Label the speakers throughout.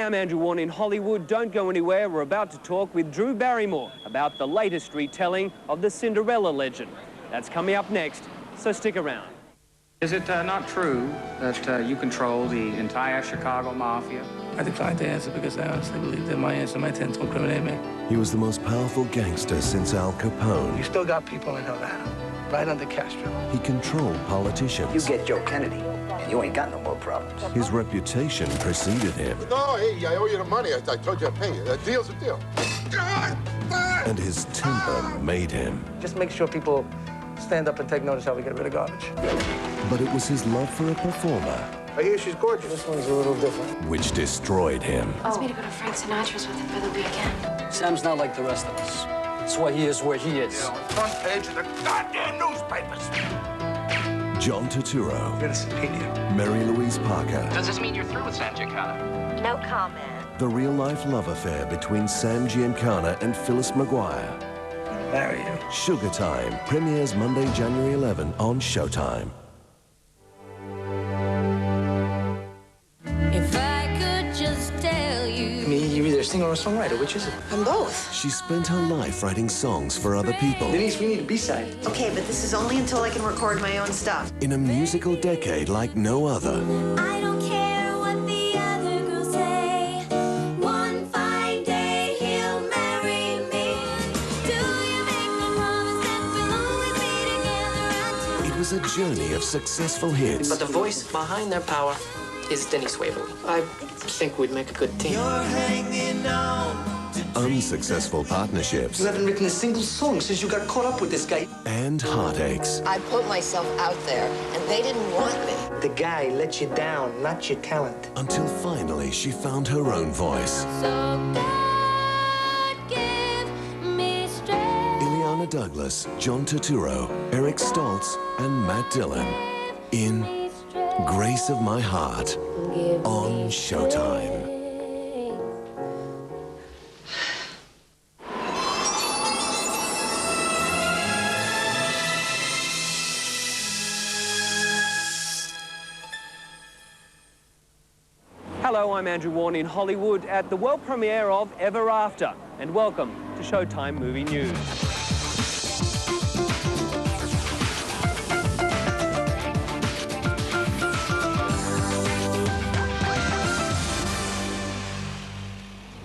Speaker 1: I'm Andrew Warren in Hollywood. Don't go anywhere. We're about to talk with Drew Barrymore about the latest retelling of the Cinderella legend. That's coming up next, so stick around.
Speaker 2: Is it not true that you control the entire Chicago Mafia?
Speaker 3: I declined to answer because I honestly believe that my answer might tend to incriminate me.
Speaker 4: He was the most powerful gangster since Al Capone.
Speaker 3: You still got people in Havana, right under Castro.
Speaker 4: He controlled politicians.
Speaker 5: You get Joe Kennedy, and you ain't got no more problems.
Speaker 4: His reputation preceded him.
Speaker 6: No, hey, I owe you the money. I told you I'd pay you. A deal's a deal.
Speaker 4: And his temper made him.
Speaker 3: Just make sure people stand up and take notice how we get rid of garbage.
Speaker 4: But it was his love for a performer
Speaker 6: I hear she's gorgeous.
Speaker 3: This one's a little different.
Speaker 4: which destroyed him.
Speaker 7: Wants me to go to Frank Sinatra's with him for the weekend.
Speaker 8: Sam's not like the rest of us. That's why he is where he is.
Speaker 6: Front page of the goddamn newspapers.
Speaker 4: John Turturro,
Speaker 3: Good to meet you.
Speaker 4: Mary Louise Parker,
Speaker 2: Does this mean you're through with Sam Giancana?
Speaker 7: No comment.
Speaker 4: the real-life love affair between Sam Giancana and Phyllis McGuire.
Speaker 3: I'll marry you.
Speaker 4: Sugartime premieres Monday, January 11 on Showtime.
Speaker 9: If I could just tell you.
Speaker 3: I mean, you're either a singer or a songwriter. Which is it?
Speaker 9: I'm both.
Speaker 4: She spent her life writing songs for other people.
Speaker 3: Denise, we need a B-side.
Speaker 10: Okay, but this is only until I can record my own stuff.
Speaker 4: In a musical decade like no other.
Speaker 9: I don't care what the other girls say. One fine day he'll marry me. Do you make me promise that we'll always be together until...
Speaker 4: It was a journey of successful hits.
Speaker 8: But the voice behind their power is Denise Waverly. I think we'd make a good team.
Speaker 4: Unsuccessful partnerships.
Speaker 3: You haven't written a single song since you got caught up with this guy.
Speaker 4: And heartaches.
Speaker 10: I put myself out there, and they didn't want me.
Speaker 3: The guy let you down, not your talent.
Speaker 4: Until finally she found her own voice.
Speaker 9: So God give me strength.
Speaker 4: Ileana Douglas, John Turturro, Eric Stoltz, and Matt Dillon in Grace of My Heart on Showtime.
Speaker 1: Hello, I'm Andrew Warren in Hollywood at the world premiere of Ever After, and welcome to Showtime Movie News.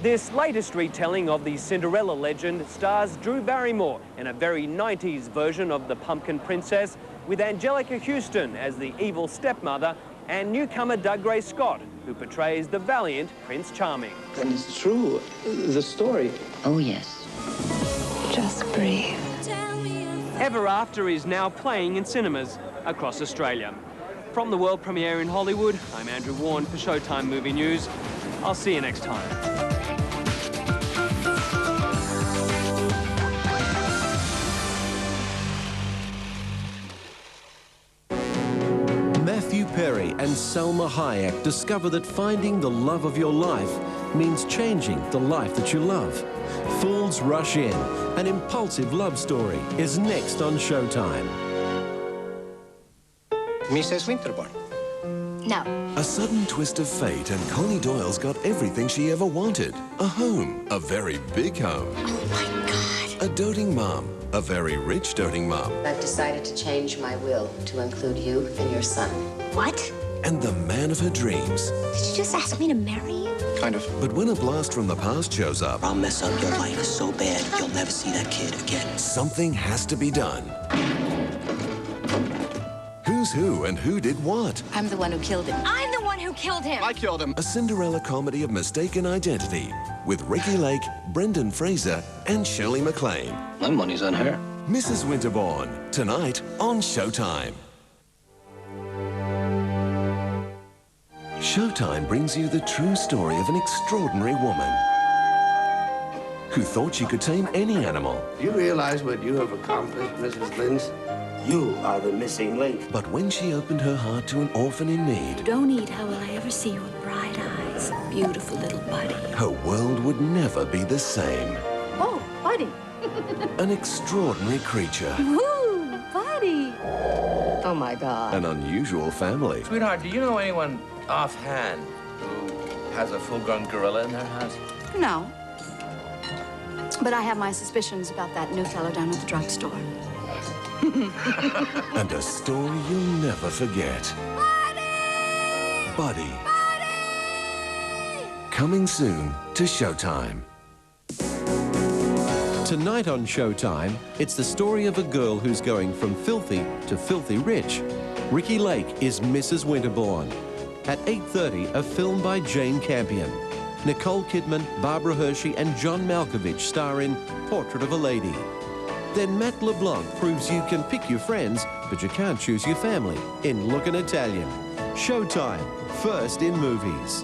Speaker 1: This latest retelling of the Cinderella legend stars Drew Barrymore in a very 90s version of the Pumpkin Princess, with Angelica Houston as the evil stepmother and newcomer Doug Gray Scott, who portrays the valiant Prince Charming.
Speaker 3: And it's true, the story.
Speaker 10: Oh, yes. Just breathe.
Speaker 1: Ever After is now playing in cinemas across Australia. From the world premiere in Hollywood, I'm Andrew Warren for Showtime Movie News. I'll see you next time.
Speaker 11: Matthew Perry and Salma Hayek discover that finding the love of your life means changing the life that you love. Fools Rush In, an impulsive love story, is next on Showtime.
Speaker 5: Mrs. Winterbourne.
Speaker 9: No.
Speaker 4: A sudden twist of fate and Connie Doyle's got everything she ever wanted. A home, a very big home.
Speaker 9: Oh, my God.
Speaker 4: A doting mom, a very rich doting mom.
Speaker 10: I've decided to change my will to include you and your son.
Speaker 9: What?
Speaker 4: And the man of her dreams.
Speaker 9: Did you just ask me to marry you?
Speaker 5: Kind of.
Speaker 4: But when a blast from the past shows up,
Speaker 8: I'll mess up your life so bad you'll never see that kid again.
Speaker 4: something has to be done. Who's who and who did what?
Speaker 10: I'm the one who killed him.
Speaker 9: I'm the one who killed him.
Speaker 5: I killed him.
Speaker 4: A Cinderella comedy of mistaken identity with Ricky Lake, Brendan Fraser, and Shirley MacLaine.
Speaker 8: My money's on her.
Speaker 4: Mrs. Winterbourne, tonight on Showtime. Showtime brings you the true story of an extraordinary woman who thought she could tame any animal.
Speaker 5: You realize what you have accomplished, Mrs. Lynch? You are the missing link.
Speaker 4: But when she opened her heart to an orphan in need,
Speaker 9: Don't eat, how will I ever see you with bright eyes? Beautiful little buddy.
Speaker 4: her world would never be the same.
Speaker 9: Oh, buddy.
Speaker 4: An extraordinary creature,
Speaker 9: Woo, buddy.
Speaker 10: Oh, my God.
Speaker 4: an unusual family,
Speaker 3: Sweetheart, do you know anyone offhand who
Speaker 12: has a full-grown gorilla in her house?
Speaker 13: No. But I have my suspicions about that new fellow down at the drugstore.
Speaker 4: And a story you'll never forget. Buddy. Coming soon to Showtime.
Speaker 11: Tonight on Showtime, it's the story of a girl who's going from filthy to filthy rich. Ricki Lake is Mrs. Winterbourne. At 8:30, a film by Jane Campion. Nicole Kidman, Barbara Hershey and John Malkovich star in Portrait of a Lady. Then Matt LeBlanc proves you can pick your friends, but you can't choose your family in Lookin' Italian. Showtime, first in movies.